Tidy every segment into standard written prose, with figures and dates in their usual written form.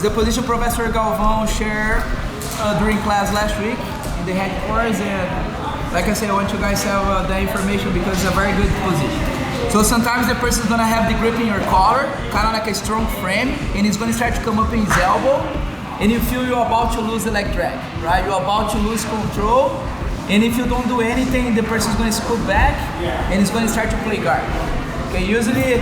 the position Professor Galvão shared during class last week in the headquarters, and like I said, I want you guys to have that information because it's a very good position. So sometimes the person is gonna have the grip in your collar, kind of like a strong frame, and it's gonna start to come up in his elbow, and you feel you're about to lose the leg drag, right? You're about to lose control, and if you don't do anything, the person is gonna scoot back, and it's gonna start to play guard. Okay, usually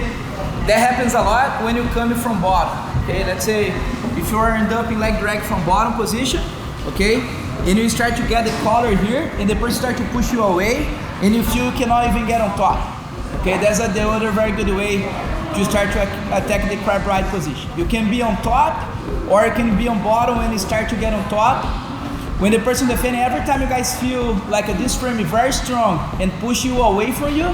that happens a lot when you come from bottom. Okay, let's say if you are end up in leg drag from bottom position, okay, and you start to get the collar here, and the person start to push you away, and you feel you cannot even get on top. Okay, that's the other very good way to start to attack the crab ride position. You can be on top, or you can be on bottom when you start to get on top. When the person defending, every time you guys feel like this frame is very strong and push you away from you,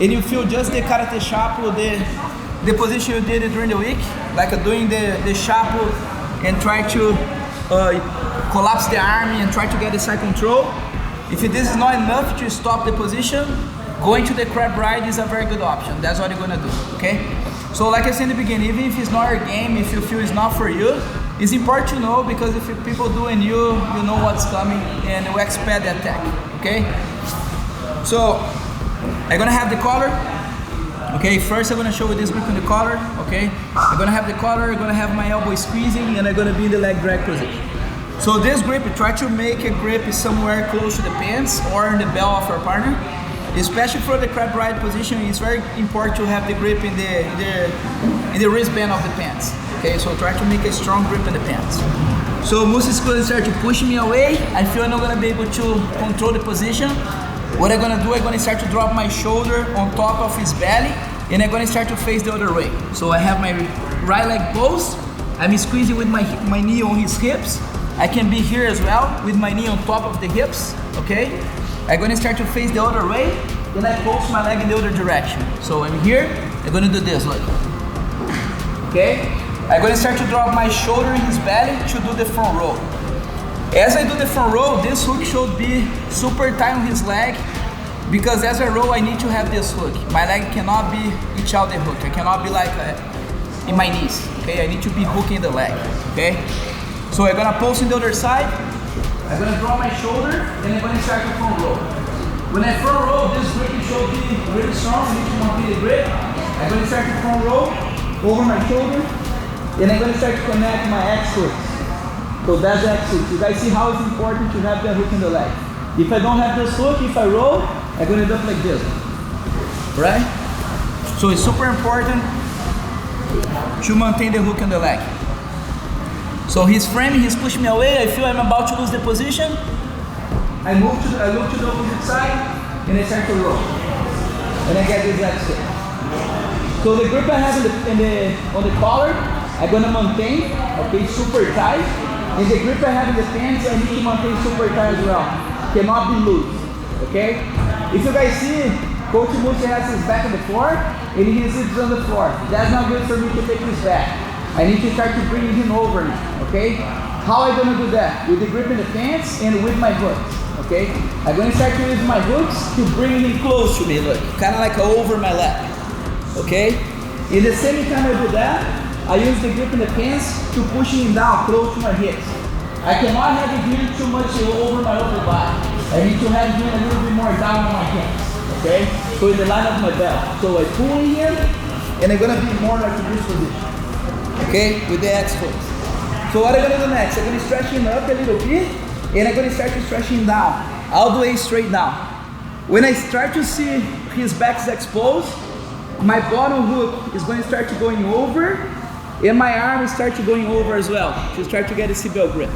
and you feel just the karate shuffle, the position you did during the week, like doing the shuffle and try to collapse the arm and try to get the side control. If this is not enough to stop the position, going to the crab ride is a very good option. That's what you're gonna do, okay? So like I said in the beginning, even if it's not your game, if you feel it's not for you, it's important to know, because if people do and you know what's coming and you expect the attack, okay? So I'm gonna have the collar. Okay, first I'm gonna show you this grip on the collar, okay? I'm gonna have the collar, I'm gonna have my elbow squeezing, and I'm gonna be in the leg drag position. So this grip, try to make a grip somewhere close to the pants or in the belt of your partner. Especially for the crab ride position, it's very important to have the grip in the wristband of the pants. Okay, so try to make a strong grip in the pants. So Musa is gonna start to push me away. I feel I'm not gonna be able to control the position. What I'm gonna do, I'm gonna start to drop my shoulder on top of his belly, and I'm gonna start to face the other way. So I have my right leg closed, I'm squeezing with my knee on his hips. I can be here as well with my knee on top of the hips, okay? I'm gonna start to face the other way, then I pulse my leg in the other direction. So I'm here, I'm gonna do this, look. Okay? I'm gonna start to drop my shoulder in his belly to do the front roll. As I do the front roll, this hook should be super tight on his leg, because as I roll, I need to have this hook. My leg cannot be each out the hook. I cannot be like in my knees, okay? I need to be hooking the leg, okay? So I'm gonna pulse in the other side. I'm gonna drop my shoulder, and I'm gonna start to front roll. When I front roll, this grip should be really strong. I need to maintain the grip. I'm gonna start to front roll over my shoulder, and I'm gonna start to connect my X hooks. So that's the X hook. You guys see how it's important to have that hook in the leg. If I don't have this hook, if I roll, I'm gonna end up like this, right? So it's super important to maintain the hook in the leg. So he's framing, he's pushing me away, I feel I'm about to lose the position. I look to the opposite side, and I start to roll. And I get this X hook. So the grip I have on the collar, I'm gonna maintain, okay, super tight. And the grip I have in the pants, I need to maintain super tight as well. Cannot be loose, okay? If you guys see, Coach Musa has his back on the floor, and he sits on the floor. That's not good for me to take his back. I need to start to bring him over now, okay? How am I gonna do that? With the grip in the pants and with my hooks, okay? I'm gonna start to use my hooks to bring him close to me, look. Kind of like over my leg, okay? In the same time I do that, I use the grip in the pants to push him down close to my hips. I cannot have it here too much over my upper body. I need to have him a little bit more down on my hips, okay? So in the line of my belt. So I pull in here, and I'm gonna be more like in this position, okay? With the X hooks. So what I'm gonna do next, I'm gonna stretch him up a little bit, and I'm gonna start to stretch him down, all the way straight down. When I start to see his back is exposed, my bottom hook is going to start to going over, and my arm will start to going over as well, to start to get a seatbelt grip.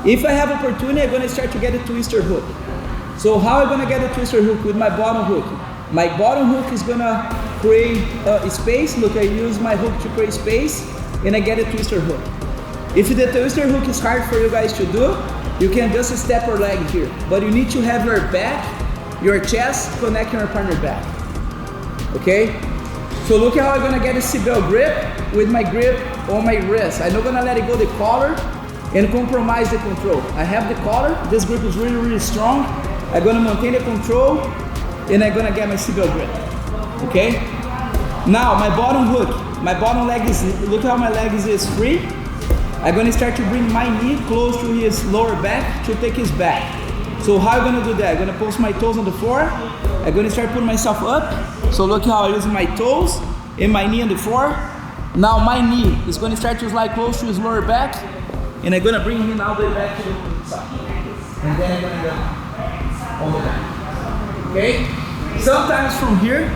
If I have opportunity, I'm going to start to get a twister hook. So how am I going to get a twister hook? With my bottom hook. My bottom hook is going to create space. Look, I use my hook to create space, and I get a twister hook. If the twister hook is hard for you guys to do, you can just step your leg here. But you need to have your back, your chest, connecting your partner back. Okay? So look at how I'm going to get a seatbelt grip with my grip on my wrist. I'm not going to let it go the collar and compromise the control. I have the collar, this grip is really, really strong. I'm gonna maintain the control, and I'm gonna get my seatbelt grip, okay? Now, my bottom hook, my bottom leg is, look how my leg is free. I'm gonna start to bring my knee close to his lower back to take his back. So how I'm gonna do that? I'm gonna post my toes on the floor. I'm gonna start putting myself up. So look how I'm using my toes and my knee on the floor. Now my knee is gonna start to slide close to his lower back, and I'm gonna bring him all the way back to the opposite side. And then I'm gonna go all the way back. Okay? Sometimes from here,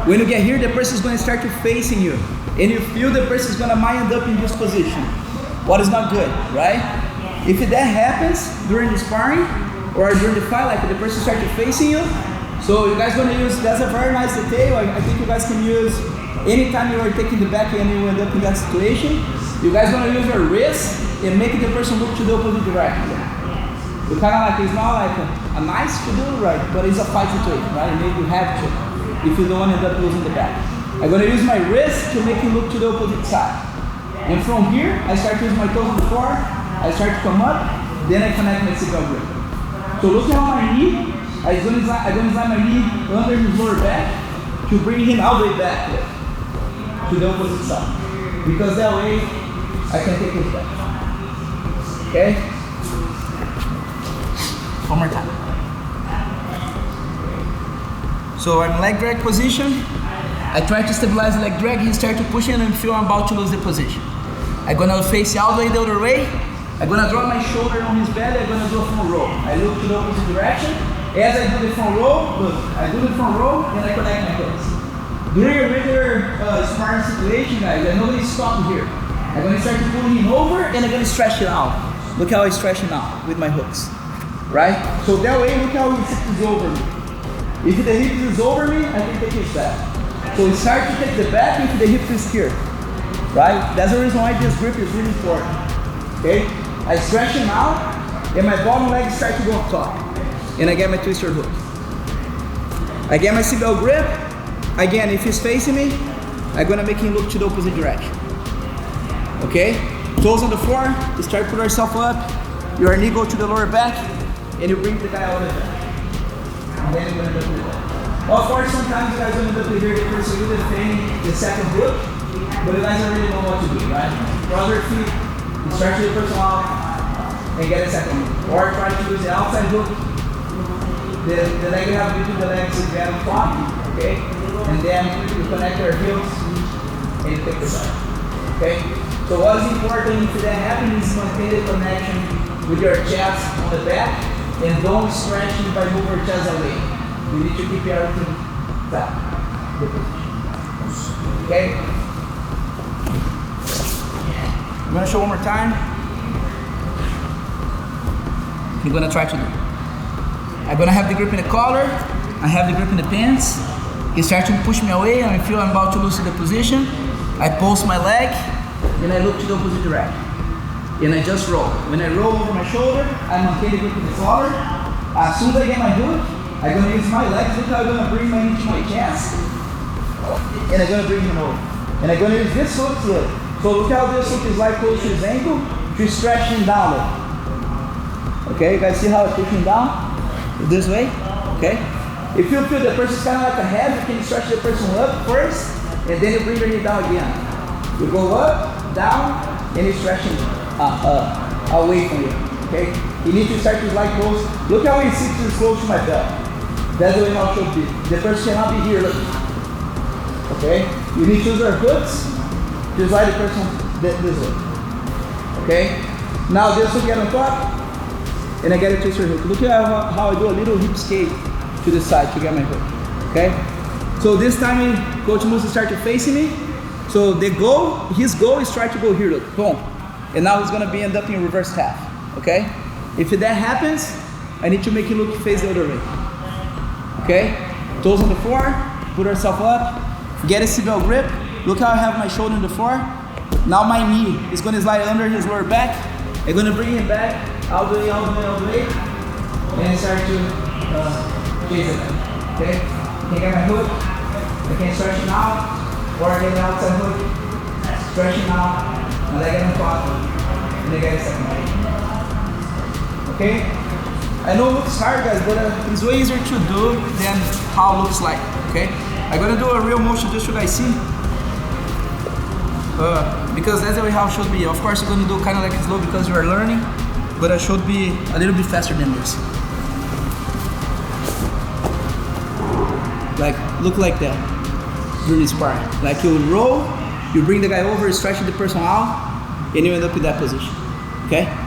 when you get here, the person is going to start to facing you, and you feel the person is going to end up in this position. What is not good, right? If that happens during the sparring or during the fight, like the person start to facing you, so you guys going to use, that's a very nice detail. I think you guys can use anytime you are taking the back and you end up in that situation. You guys going to use your wrist and make the person look to the opposite direction. You kind of like, it's not like a nice to do, right? But it's a fight situation, right? Maybe you have to, if you don't want to end up losing the back. I'm going to use my wrist to make him look to the opposite side. And from here, I start to use my toes on the floor. I start to come up, then I connect my seatbelt grip. So look at how my knee, I'm going to slide my knee under his lower back to bring him all the way back to the opposite side. Because that way, I can take his back. Okay? One more time. So I'm leg drag position. I try to stabilize the leg drag. He start to push in and feel I'm about to lose the position. I'm gonna face all the way the other way. I'm gonna drop my shoulder on his belly. I'm gonna do a front roll. I look to the opposite direction. As I do the front roll, look, I do the front roll and I connect my toes. During a regular sparring situation, guys, I normally stop here. I'm gonna start to pull him over and I'm gonna stretch it out. Look how I stretch him out with my hooks. Right? So that way, look how his hip is over me. If the hip is over me, I can take his back. So we start to take the back if the hip is here. Right? That's the reason why this grip is really important. Okay? I stretch him out, and my bottom leg start to go up top. And I get my twister hook. I get my seatbelt grip. Again, if he's facing me, I'm gonna make him look to the opposite direction. Okay? Toes on the floor, we start to put ourselves up. Your knee go to the lower back. And you bring the guy out of the back. And then you're going to do that. Of course, sometimes you guys are going to do here the person with the second hook, but you guys don't really know what to do, right? Cross your feet, you start to the person out, and get a second hook. Or try to use the outside hook. The leg you have between the legs is very flat, okay? And then you connect your heels, and you take the side, okay? So what is important if that happens is maintain the connection with your chest on the back. And don't stretch it by moving your chest away. You need to keep everything flat. Okay? I'm going to show one more time. I'm going to try to do. I'm going to have the grip in the collar. I have the grip in the pants. He starts to push me away. I feel I'm about to lose the position. I pulse my leg. And I look to the opposite direction. And I just roll. When I roll over my shoulder, I maintain the grip in the collar. As soon as I get my hook, I'm going to use my legs. Look how I'm going to bring my knee to my chest. And I'm going to bring him over. And I'm going to use this hook here. So look how this hook is like close to his ankle to stretch him down. Okay, you guys see how I push him down? This way, okay? If you feel the person's kind of like a head, you can stretch the person up first, and then you bring your knee down again. You go up, down, and you stretch him away from you, okay? You need to start to slide close. Look how he sits close to my belt. That's the way how it should be. The person cannot be here, look. Okay? You need to use your hooks to slide the person this way. Okay? Now this will get on top, and I get a twister hook. Look at how I do a little hip skate to the side to get my hook. Okay? So this time Coach Musa started facing me. So the goal, his goal is try to go here, look, boom. And now he's gonna end up in reverse half. Okay? If that happens, I need to make it look face the other way. Okay? Toes on the floor, put ourselves up, get a seatbelt grip. Look how I have my shoulder on the floor. Now my knee is gonna slide under his lower back. I'm gonna bring him back, all the way, all the way, all the way, and start to chase it. Okay? I can get my hook, I can stretch him out, or I get the outside hook, stretch him out, and I get on top, and I get a second leg. Okay? I know it looks hard, guys, but it's way easier to do than how it looks like. Okay? I'm gonna do a real motion just so you guys see. because that's the way how it should be. Of course, you're gonna do kind of like slow because you are learning, but it should be a little bit faster than this. Like, look like that during sparring. Like you roll, you bring the guy over, stretch the person out, and you end up in that position. Okay?